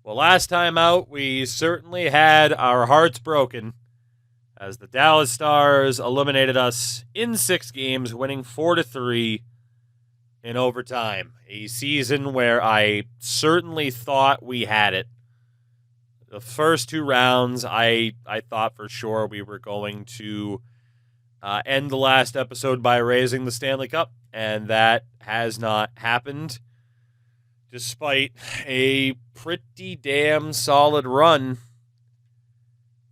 Well, last time out, we certainly had our hearts broken as the Dallas Stars eliminated us in 6 games, winning 4-3 in overtime. A season where I certainly thought we had it. The first 2 rounds, I thought for sure we were going to end the last episode by raising the Stanley Cup, and that has not happened. Despite a pretty damn solid run,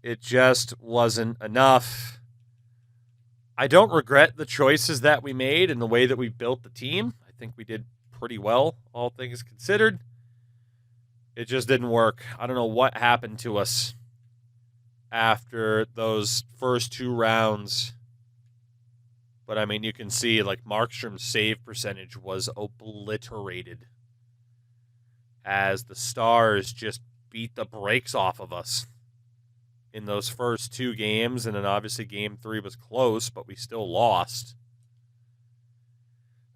it just wasn't enough. I don't regret the choices that we made and the way that we built the team. I think we did pretty well, all things considered. It just didn't work. I don't know what happened to us after those first 2 rounds. But, I mean, you can see, like, Markstrom's save percentage was obliterated as the Stars just beat the brakes off of us in those first 2 games. And then, obviously, Game 3 was close, but we still lost.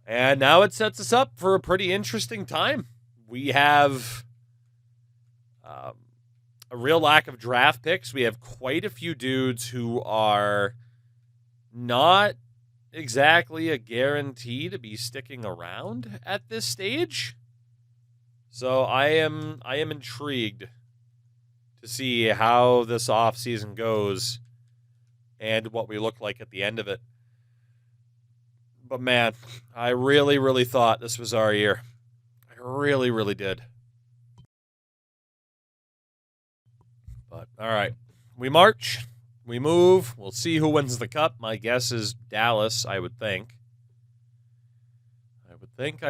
And now it sets us up for a pretty interesting time. We have a real lack of draft picks. We have quite a few dudes who are not exactly a guarantee to be sticking around at this stage. So I am intrigued to see how this offseason goes and what we look like at the end of it. But man, I really, really thought this was our year. I really, really did. But, all right. We march. We move. We'll see who wins the cup. My guess is Dallas, I would think. I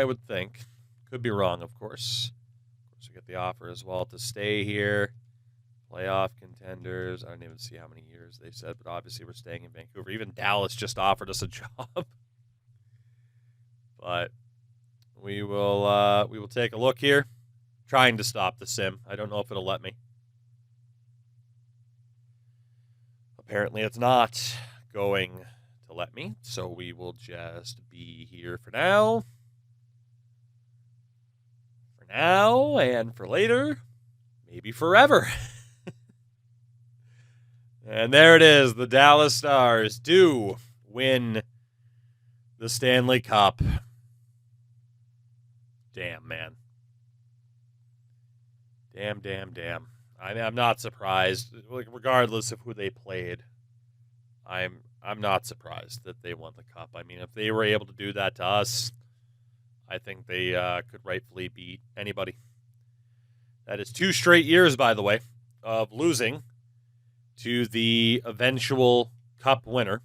would think. Could be wrong, of course. Of course, we get the offer as well to stay here. Playoff contenders. I don't even see how many years they said, but obviously we're staying in Vancouver. Even Dallas just offered us a job. But we will take a look here. Trying to stop the sim. I don't know if it'll let me. Apparently it's not going to let me, so we will just be here for now. For now and for later. Maybe forever. And there it is. The Dallas Stars do win the Stanley Cup. Damn, man. Damn. I'm not surprised. Like, regardless of who they played, I'm not surprised that they won the cup. I mean, if they were able to do that to us, I think they could rightfully beat anybody. That is 2 straight years, by the way, of losing to the eventual cup winner.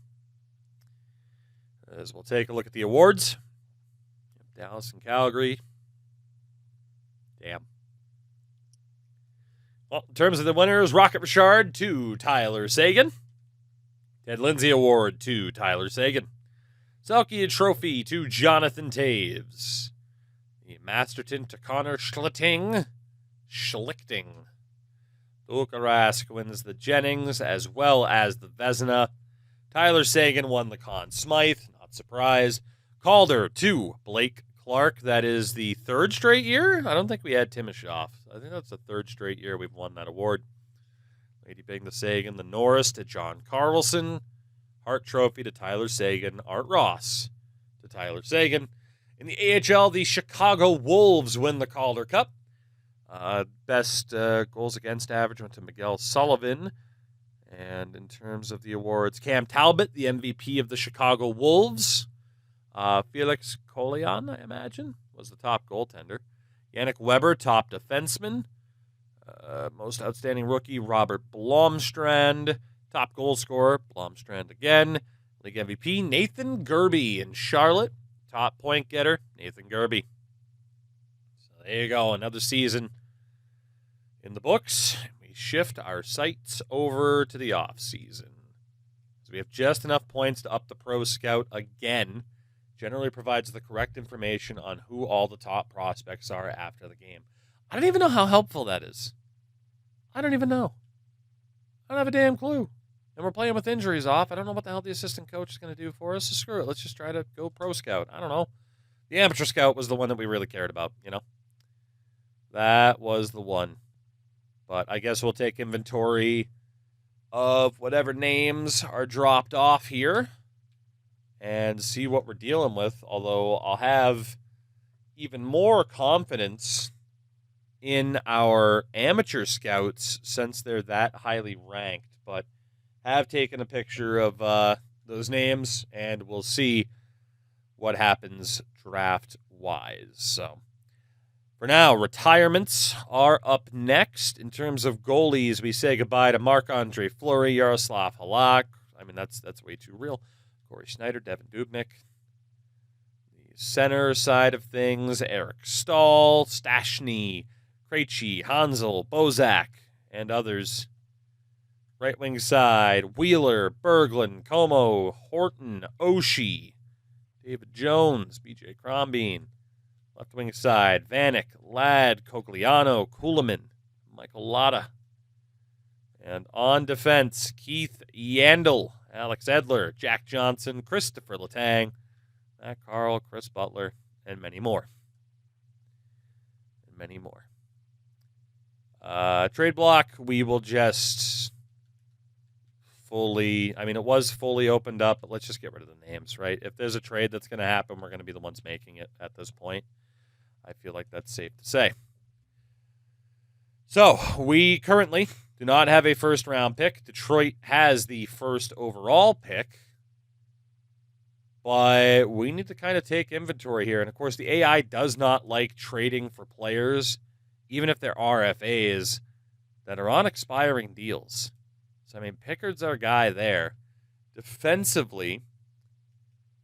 As we'll take a look at the awards. Dallas and Calgary. Damn. Well, in terms of the winners, Rocket Richard to Tyler Seguin. Ted Lindsay Award to Tyler Seguin. Selke Trophy to Jonathan Taves. The Masterton to Connor Schlichting. Tuukka Rask wins the Jennings as well as the Vezina. Tyler Seguin won the Conn Smythe, not surprised. Calder to Blake Clark. That is the 3rd straight year. I don't think we had Timashov. I think that's the 3rd straight year we've won that award. Lady Bing to Seguin. The Norris to John Carlson. Hart Trophy to Tyler Seguin. Art Ross to Tyler Seguin. In the AHL, the Chicago Wolves win the Calder Cup. Best goals against average went to Miguel Sullivan. And in terms of the awards, Cam Talbot, the MVP of the Chicago Wolves. Felix Colian, I imagine, was the top goaltender. Yannick Weber, top defenseman. Most outstanding rookie, Robert Blomstrand. Top goal scorer, Blomstrand again. League MVP, Nathan Gerby in Charlotte. Top point getter, Nathan Gerby. So there you go, another season in the books. We shift our sights over to the offseason. So we have just enough points to up the Pro Scout again. Generally provides the correct information on who all the top prospects are after the game. I don't even know how helpful that is. I don't even know. I don't have a damn clue. And we're playing with injuries off. I don't know what the hell the assistant coach is going to do for us. So screw it. Let's just try to go Pro Scout. I don't know. The Amateur Scout was the one that we really cared about, you know? That was the one. But I guess we'll take inventory of whatever names are dropped off here and see what we're dealing with. Although I'll have even more confidence in our amateur scouts since they're that highly ranked. But have taken a picture of those names, and we'll see what happens draft-wise. So for now, retirements are up next. In terms of goalies, we say goodbye to Marc-Andre Fleury, Yaroslav Halak. I mean, that's way too real. Corey Schneider, Devin Dubnyk. The center side of things, Eric Stahl, Stashny, Krejci, Hansel, Bozak, and others. Right wing side, Wheeler, Berglund, Como, Horton, Oshie, David Jones, BJ Crombeen. Left wing side, Vanek, Ladd, Cogliano, Kuhlman, Michael Lotta. And on defense, Keith Yandel, Alex Edler, Jack Johnson, Christopher Letang, Matt Carl, Chris Butler, and many more. Trade block, we will just it was fully opened up, but let's just get rid of the names, right? If there's a trade that's going to happen, we're going to be the ones making it at this point. I feel like that's safe to say. So, we currently do not have a first-round pick. Detroit has the first overall pick. But we need to kind of take inventory here. And, of course, the AI does not like trading for players, even if they're RFAs, that are on expiring deals. So, I mean, Pickard's our guy there. Defensively,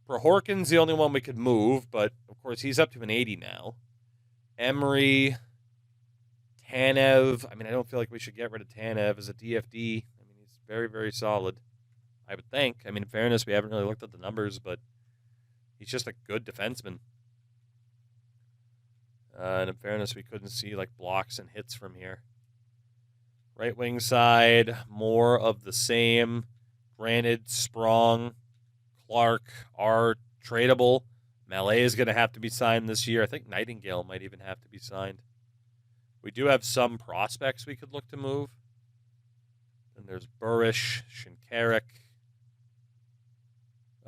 Prohorkin's the only one we could move, but, of course, he's up to an 80 now. Emery, Tanev. I mean, I don't feel like we should get rid of Tanev as a DFD. I mean, he's very, very solid, I would think. I mean, in fairness, we haven't really looked at the numbers, but he's just a good defenseman. And in fairness, we couldn't see, like, blocks and hits from here. Right wing side, more of the same. Granted, Sprong, Clark are tradable. Mallet is going to have to be signed this year. I think Nightingale might even have to be signed. We do have some prospects we could look to move. Then there's Burish, Shinkarik.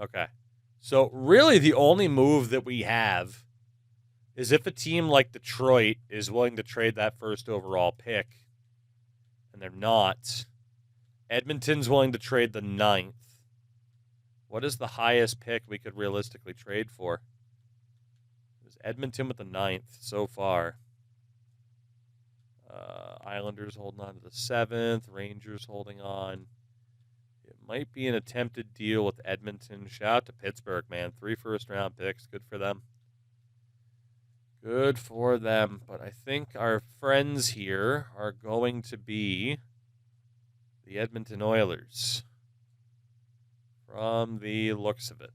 Okay. So really the only move that we have is if a team like Detroit is willing to trade that first overall pick, and they're not. Edmonton's willing to trade the 9th. What is the highest pick we could realistically trade for? It was Edmonton with the 9th so far. Islanders holding on to the 7th. Rangers holding on. It might be an attempted deal with Edmonton. Shout out to Pittsburgh, man. 3 first-round picks. Good for them. Good for them. But I think our friends here are going to be the Edmonton Oilers. From the looks of it.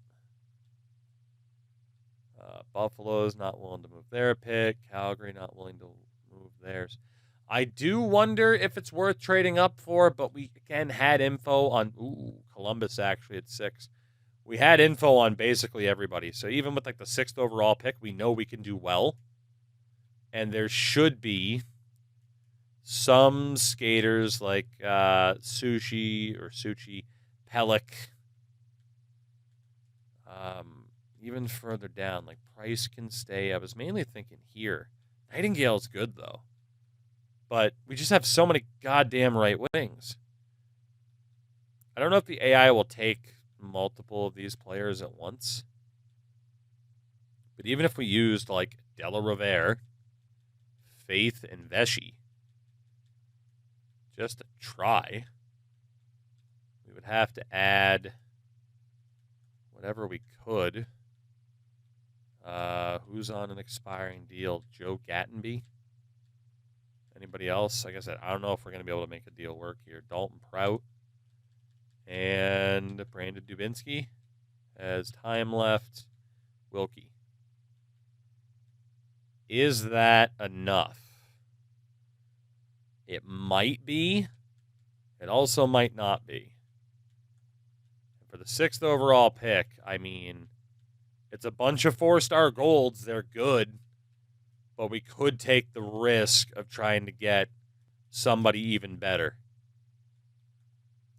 Buffalo's not willing to move their pick. Calgary not willing to move theirs. I do wonder if it's worth trading up for, but we, again, had info on... Columbus actually at 6. We had info on basically everybody. So even with like the 6th overall pick, we know we can do well. And there should be some skaters like Suchi, Pellick. Even further down, like Price can stay. I was mainly thinking here. Nightingale's good, though. But we just have so many goddamn right wings. I don't know if the AI will take multiple of these players at once. But even if we used, like, Della Rovere, Faith, and Veshy, just to try, we would have to add whatever we could. Who's on an expiring deal? Joe Gattenby? Anybody else? Like I said, I don't know if we're going to be able to make a deal work here. Dalton Prout and Brandon Dubinsky has time left. Wilkie. Is that enough? It might be. It also might not be. For the 6th overall pick, I mean, it's a bunch of 4-star golds. They're good. But we could take the risk of trying to get somebody even better.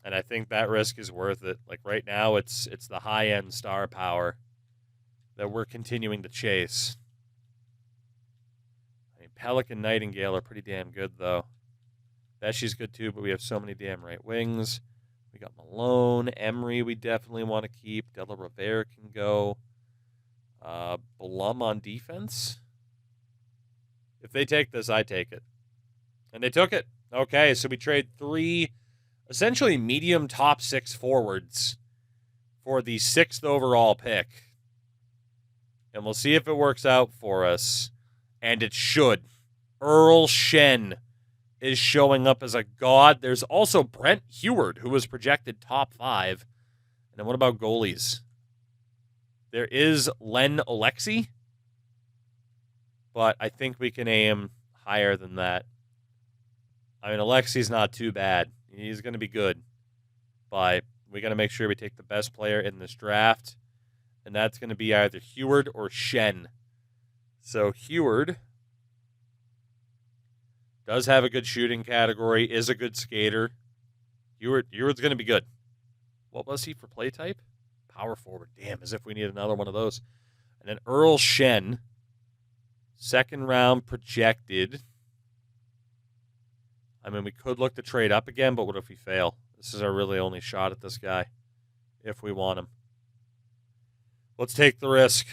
And I think that risk is worth it. Like right now, it's the high-end star power that we're continuing to chase. I mean, Pelican, Nightingale are pretty damn good, though. Pesci's good, too, but we have so many damn right wings. We got Malone. Emery we definitely want to keep. Della Rivera can go. Blum on defense. If they take this, I take it. And they took it. Okay, so we trade 3 essentially medium top 6 forwards for the 6th overall pick. And we'll see if it works out for us. And it should. Earl Shen is showing up as a god. There's also Brent Heward, who was projected top 5. And then what about goalies? There is Len Alexi, but I think we can aim higher than that. I mean, Alexi's not too bad. He's going to be good. But we got to make sure we take the best player in this draft, and that's going to be either Heward or Shen. So Heward does have a good shooting category, is a good skater. Heward's going to be good. What was he for play type? Power forward. Damn, as if we need another one of those. And then Earl Shen, 2nd round projected. I mean, we could look to trade up again, but what if we fail? This is our really only shot at this guy, if we want him. Let's take the risk.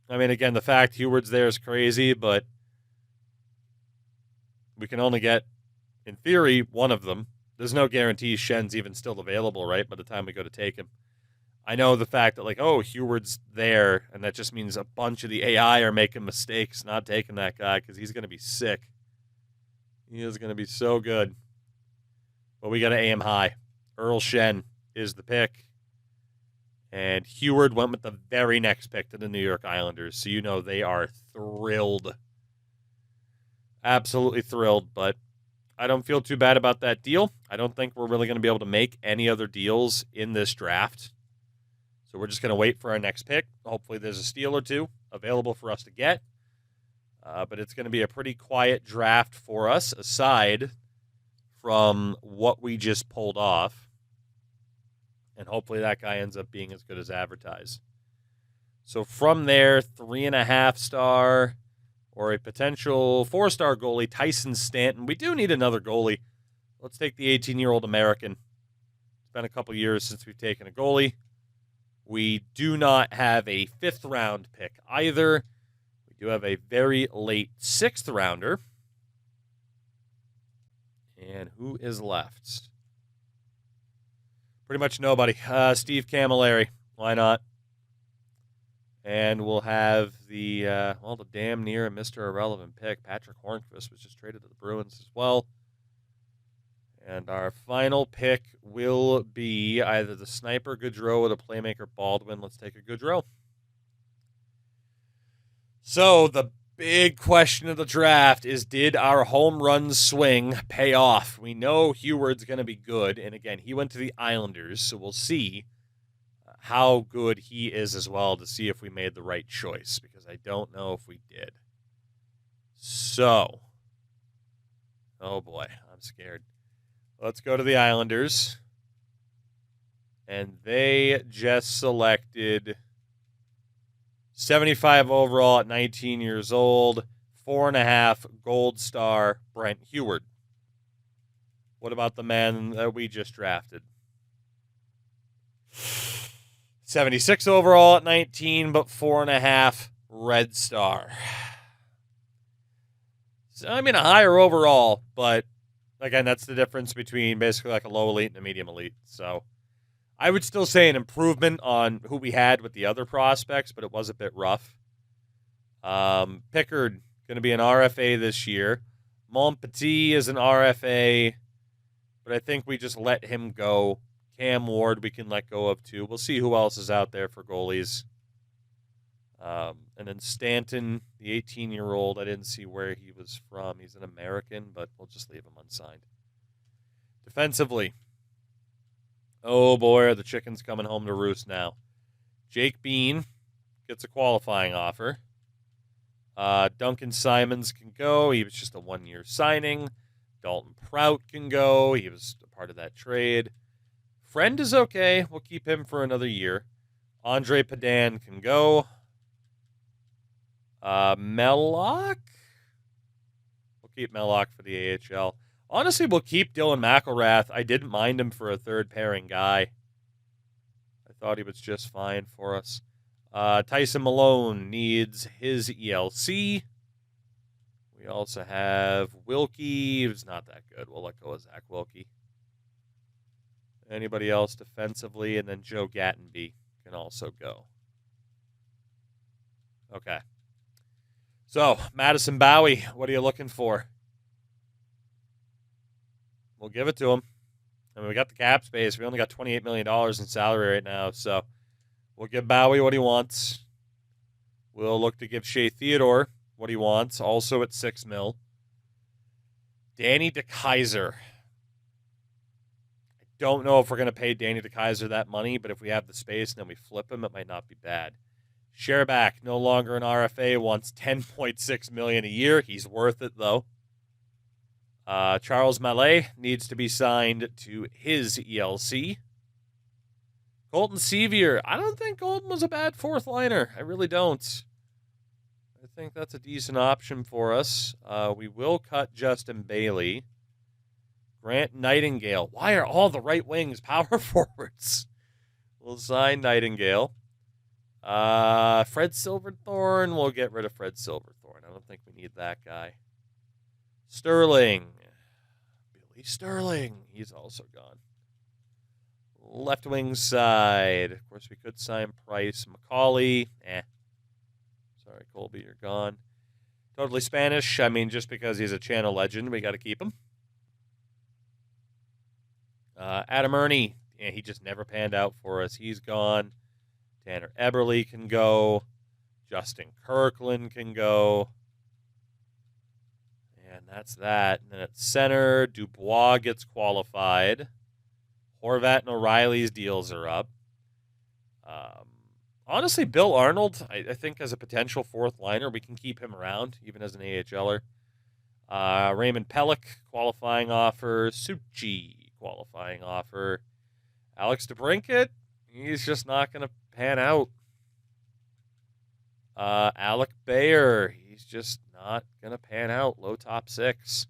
I mean, again, the fact Heward's there is crazy, but we can only get, in theory, one of them. There's no guarantee Shen's even still available, right, by the time we go to take him. I know the fact that, like, oh, Heward's there, and that just means a bunch of the AI are making mistakes not taking that guy because he's going to be sick. He is going to be so good. But we got to aim high. Earl Shen is the pick. And Heward went with the very next pick to the New York Islanders, so you know they are thrilled. Absolutely thrilled, but I don't feel too bad about that deal. I don't think we're really going to be able to make any other deals in this draft. So we're just going to wait for our next pick. Hopefully there's a steal or two available for us to get. But it's going to be a pretty quiet draft for us, aside from what we just pulled off. And hopefully that guy ends up being as good as advertised. So from there, 3.5 star or a potential 4-star goalie, Tyson Stanton. We do need another goalie. Let's take the 18-year-old American. It's been a couple years since we've taken a goalie. We do not have a 5th round pick either. We do have a very late 6th rounder. And who is left? Pretty much nobody. Steve Camilleri. Why not? And we'll have the damn near Mr. Irrelevant pick. Patrick Hornqvist was just traded to the Bruins as well. And our final pick will be either the sniper Gaudreau or the playmaker Baldwin. Let's take a Gaudreau. So the big question of the draft is, did our home run swing pay off? We know Heward's going to be good. And again, he went to the Islanders, so we'll see how good he is as well to see if we made the right choice, because I don't know if we did. So, oh boy, I'm scared. Let's go to the Islanders. And they just selected 75 overall at 19 years old, 4.5 gold star Brent Heward. What about the man that we just drafted? 76 overall at 19, but 4.5 red star. So, I mean, a higher overall, but again, that's the difference between basically like a low elite and a medium elite. So I would still say an improvement on who we had with the other prospects, but it was a bit rough. Pickard, going to be an RFA this year. Montpetit is an RFA, but I think we just let him go. Cam Ward we can let go of too. We'll see who else is out there for goalies. And then Stanton, the 18-year-old, I didn't see where he was from. He's an American, but we'll just leave him unsigned. Defensively, oh boy, are the chickens coming home to roost now. Jake Bean gets a qualifying offer. Duncan Simons can go. He was just a 1-year signing. Dalton Prout can go. He was a part of that trade. Friend is okay. We'll keep him for another year. Andre Padan can go. Mellock? We'll keep Mellock for the AHL. Honestly, we'll keep Dylan McElrath. I didn't mind him for a third pairing guy. I thought he was just fine for us. Tyson Malone needs his ELC. We also have Wilkie, who's not that good. We'll let go of Zach Wilkie. Anybody else defensively? And then Joe Gattenby can also go. Okay. So, Madison Bowie, what are you looking for? We'll give it to him. I mean, we got the cap space. We only got $28 million in salary right now, so we'll give Bowie what he wants. We'll look to give Shea Theodore what he wants, also at $6 million. Danny DeKeyser. I don't know if we're going to pay Danny DeKeyser that money, but if we have the space and then we flip him, it might not be bad. Shareback, no longer an RFA, wants $10.6 million a year. He's worth it, though. Charles Mallet needs to be signed to his ELC. Colton Sevier. I don't think Colton was a bad fourth liner. I really don't. I think that's a decent option for us. We will cut Justin Bailey. Grant Nightingale. Why are all the right wings power forwards? We'll sign Nightingale. Fred Silverthorne. We'll get rid of Fred Silverthorne. I don't think we need that guy. Sterling. Billy Sterling. He's also gone. Left wing side. Of course, we could sign Price. McCauley. Sorry, Colby, you're gone. Totally Spanish. I mean, just because he's a channel legend, we got to keep him. Adam Ernie. Yeah, he just never panned out for us. He's gone. Tanner Eberle can go. Justin Kirkland can go. And that's that. And then at center, Dubois gets qualified. Horvat and O'Reilly's deals are up. Honestly, Bill Arnold, I think as a potential fourth liner, we can keep him around, even as an AHLer. Raymond Pellick, qualifying offer. Suchi, qualifying offer. Alex DeBrincat, he's just not going to pan out. Alec Bayer, he's just not going to pan out. Low top six.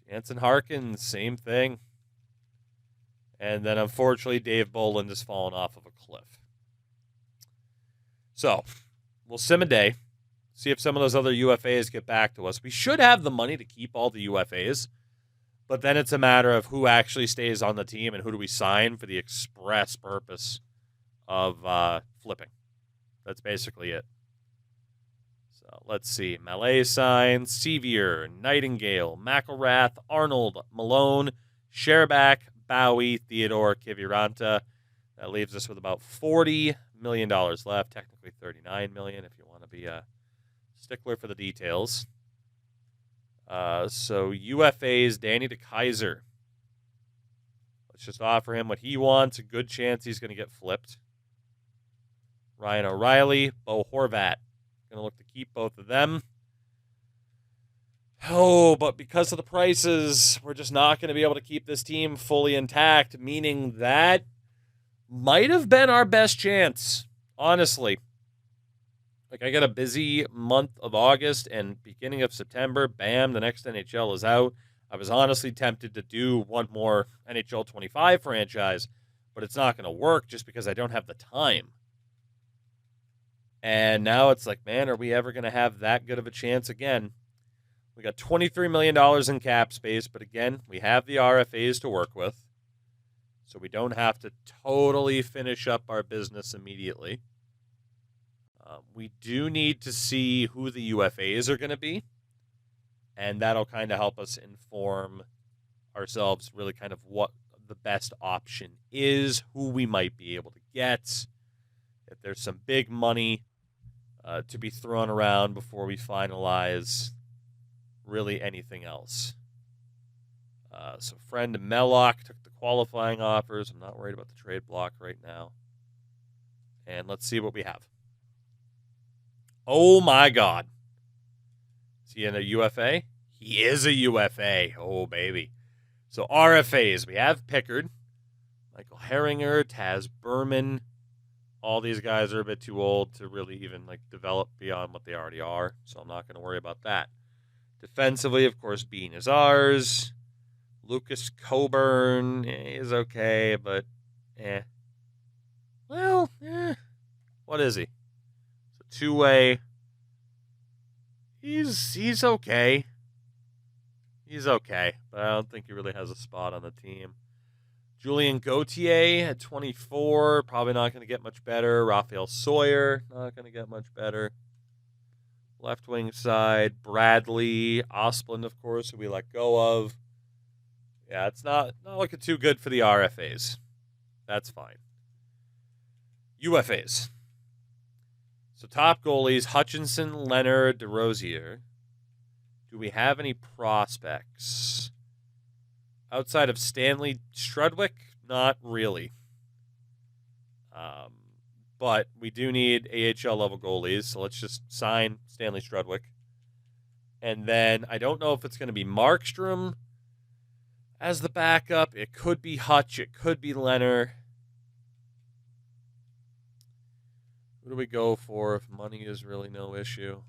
Jansen Harkins, same thing. And then, unfortunately, Dave Boland has fallen off of a cliff. So, we'll sim a day, see if some of those other UFAs get back to us. We should have the money to keep all the UFAs, but then it's a matter of who actually stays on the team and who do we sign for the express purpose of flipping. That's basically it. So, let's see. Mallet signs, Sevier, Nightingale, McElrath, Arnold, Malone, Shareback, Bowie, Theodore, Kiviranta. That leaves us with about $40 million left. Technically $39 million if you want to be a stickler for the details. So UFAs, Danny DeKeyser. Let's just offer him what he wants. A good chance he's going to get flipped. Ryan O'Reilly, Bo Horvat. Going to look to keep both of them. Oh, but because of the prices, we're just not going to be able to keep this team fully intact, meaning that might have been our best chance, honestly. Like, I got a busy month of August and beginning of September. Bam, the next NHL is out. I was honestly tempted to do one more NHL 25 franchise, but it's not going to work just because I don't have the time. And now it's like, man, are we ever going to have that good of a chance again? We got $23 million in cap space, but again, we have the RFAs to work with, so we don't have to totally finish up our business immediately. We do need to see who the UFAs are going to be, and that'll kind of help us inform ourselves really kind of what the best option is, who we might be able to get, if there's some big money to be thrown around before we finalize really anything else. So friend Mellock took the qualifying offers. I'm not worried about the trade block right now. And let's see what we have. Oh my God. Is he in a UFA? He is a UFA. Oh, baby. So RFAs, we have Pickard, Michael Herringer, Taz Berman. All these guys are a bit too old to really even develop beyond what they already are, so I'm not going to worry about that. Defensively, of course, Bean is ours. Lucas Coburn is okay, but Well, what is he? It's a two-way. He's okay. He's okay, but I don't think he really has a spot on the team. Julien Gauthier at 24, probably not going to get much better. Raphael Sawyer, not going to get much better. Left wing side, Bradley, Osplund, of course, who we let go of. Yeah, it's not looking too good for the RFAs. That's fine. UFAs. So top goalies, Hutchinson, Leonard, DeRosier. Do we have any prospects? Outside of Stanley Strudwick, not really. But we do need AHL level goalies, so let's just sign Stanley Strudwick. And then I don't know if it's going to be Markstrom as the backup. It could be Hutch. It could be Leonard. Who do we go for if money is really no issue?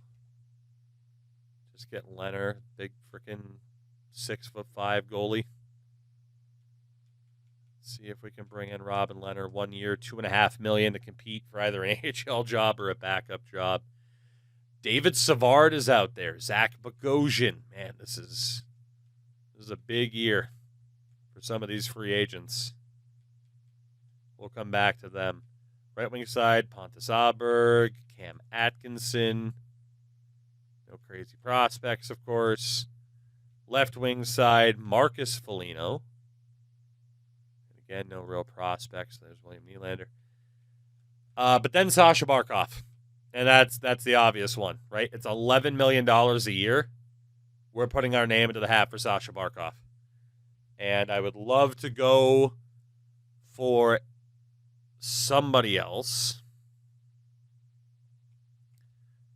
Just get Leonard, big freaking 6'5" goalie. See if we can bring in Robin Leonard 1 year, $2.5 million to compete for either an AHL job or a backup job. David Savard is out there. Zach Bogosian. Man, this is a big year for some of these free agents. We'll come back to them. Right wing side, Pontus Aberg, Cam Atkinson. No crazy prospects, of course. Left wing side, Marcus Foligno. Again, no real prospects. There's William Nylander. But then Sasha Barkov. And that's the obvious one, right? It's $11 million a year. We're putting our name into the hat for Sasha Barkov. And I would love to go for somebody else.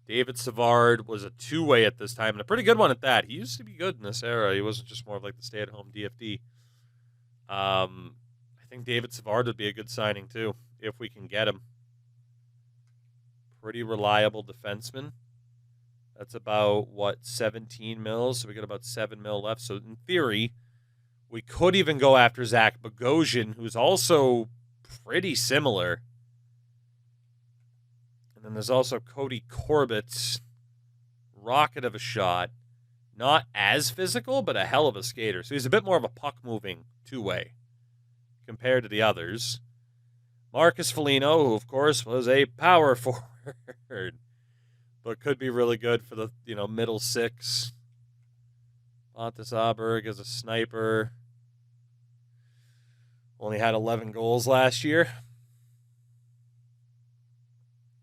David Savard was a two-way at this time, and a pretty good one at that. He used to be good in this era. He wasn't just more of the stay-at-home DFD. I think David Savard would be a good signing, too, if we can get him. Pretty reliable defenseman. That's about, 17 mils? So we got about 7 mil left. So in theory, we could even go after Zach Bogosian, who's also pretty similar. And then there's also Cody Corbett. Rocket of a shot. Not as physical, but a hell of a skater. So he's a bit more of a puck-moving two-way compared to the others. Marcus Foligno, who, of course, was a power forward, but could be really good for the, middle six. Pontus Aberg is a sniper. Only had 11 goals last year.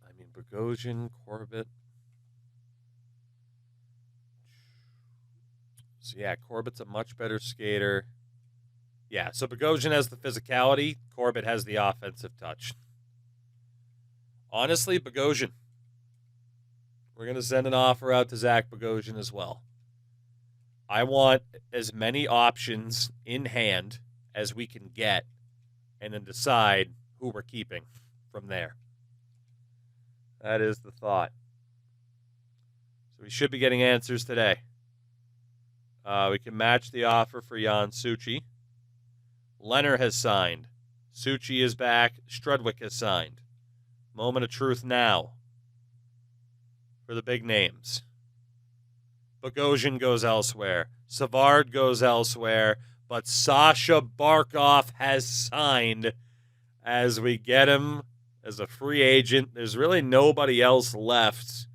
I mean, Bogosian, Corbett. So, yeah, Corbett's a much better skater. Yeah, so Bogosian has the physicality. Corbett has the offensive touch. Honestly, Bogosian. We're going to send an offer out to Zach Bogosian as well. I want as many options in hand as we can get and then decide who we're keeping from there. That is the thought. So we should be getting answers today. We can match the offer for Jan Suchi. Leonard has signed. Suchi is back. Strudwick has signed. Moment of truth now for the big names. Bogosian goes elsewhere. Savard goes elsewhere. But Sasha Barkov has signed as we get him as a free agent. There's really nobody else left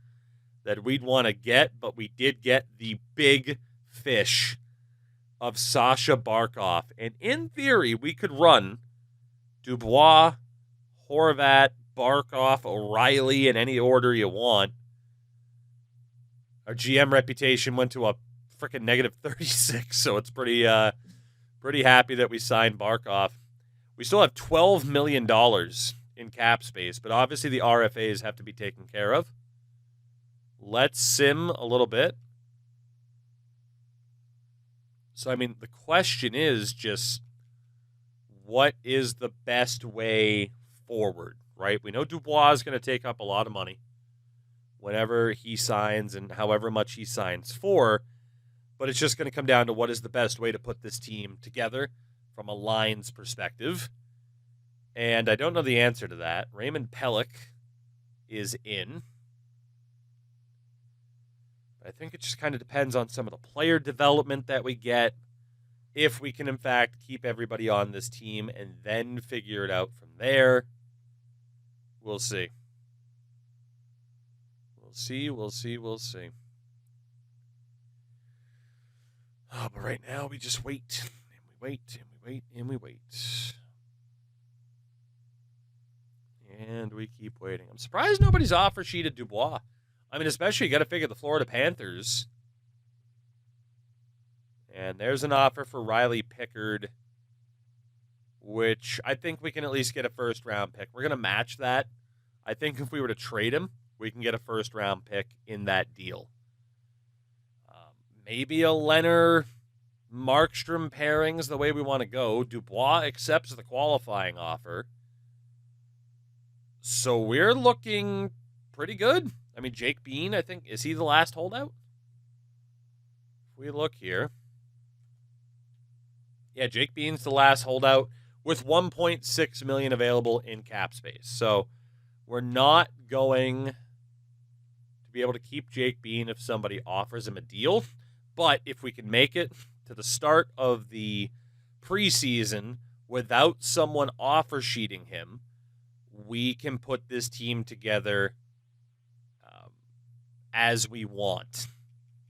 that we'd want to get, but we did get the big fish of Sasha Barkov. And in theory, we could run Dubois, Horvat, Barkov, O'Reilly in any order you want. Our GM reputation went to a freaking negative 36, so it's pretty happy that we signed Barkov. We still have $12 million in cap space, but obviously the RFAs have to be taken care of. Let's sim a little bit. So, I mean, the question is just, what is the best way forward, right? We know Dubois is going to take up a lot of money whenever he signs and however much he signs for, but it's just going to come down to what is the best way to put this team together from a lines perspective. And I don't know the answer to that. Raymond Pelech is in. I think it just kind of depends on some of the player development that we get, if we can, in fact, keep everybody on this team and then figure it out from there. We'll see. We'll see. Oh, but right now we just wait. And we wait. And we keep waiting. I'm surprised nobody's offer sheeted Dubois. I mean, especially you got to figure the Florida Panthers. And there's an offer for Riley Pickard, which I think we can at least get a first-round pick. We're going to match that. I think if we were to trade him, we can get a first-round pick in that deal. Maybe a Leonard-Markstrom pairing is the way we want to go. Dubois accepts the qualifying offer. So we're looking pretty good. I mean, Jake Bean, I think, is he the last holdout? If we look here. Yeah, Jake Bean's the last holdout with $1.6 million available in cap space. So we're not going to be able to keep Jake Bean if somebody offers him a deal. But if we can make it to the start of the preseason without someone offer sheeting him, we can put this team together as we want,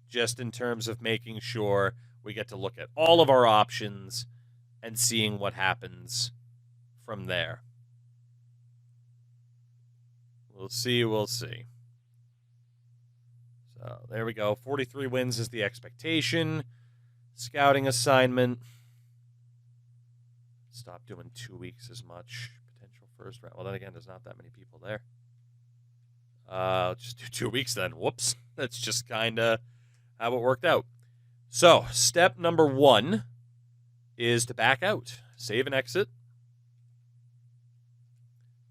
just in terms of making sure we get to look at all of our options and seeing what happens from there. We'll see. So there we go. 43 wins is the expectation. Scouting assignment. Stop doing 2 weeks as much. Potential first round. Well, then again, there's not that many people there. Let's just do 2 weeks then. Whoops. That's just kind of how it worked out. So, step number 1 is to back out. Save and exit.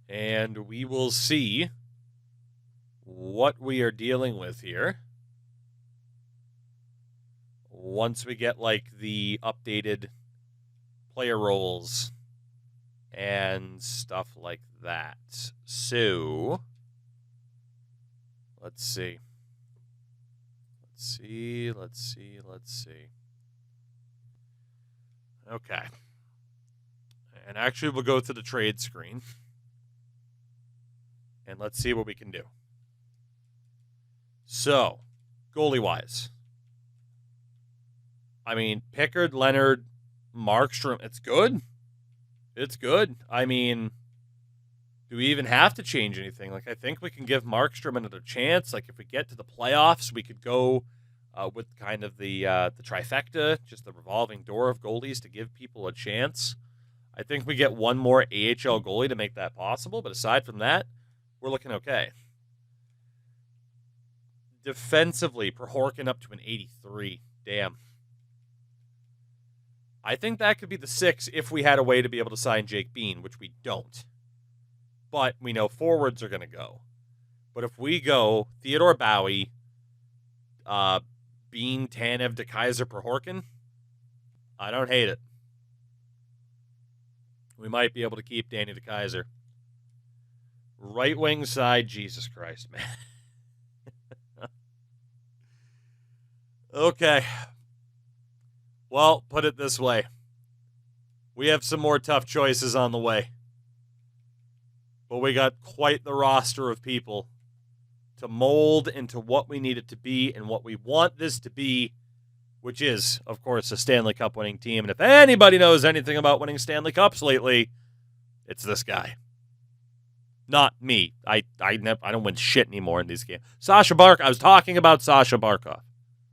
And we will see what we are dealing with here once we get, like, the updated player roles and stuff like that. So, let's see. Okay. And actually, we'll go to the trade screen. And let's see what we can do. So, goalie-wise. I mean, Pickard, Leonard, Markstrom, it's good. I mean, do we even have to change anything? Like, I think we can give Markstrom another chance. Like, if we get to the playoffs, we could go with kind of the trifecta, just the revolving door of goalies to give people a chance. I think we get one more AHL goalie to make that possible, but aside from that, we're looking okay. Defensively, Prohorkin up to an 83. Damn. I think that could be the 6 if we had a way to be able to sign Jake Bean, which we don't. But we know forwards are going to go. But if we go Theodore Bowie, Bean, Tanev, DeKaiser, Prohorkin, I don't hate it. We might be able to keep Danny DeKaiser. Right wing side, Jesus Christ, man. Okay. Well, put it this way. We have some more tough choices on the way. But we got quite the roster of people to mold into what we need it to be and what we want this to be, which is, of course, a Stanley Cup winning team. And if anybody knows anything about winning Stanley Cups lately, it's this guy. Not me. I don't win shit anymore in these games. I was talking about Sasha Barkov.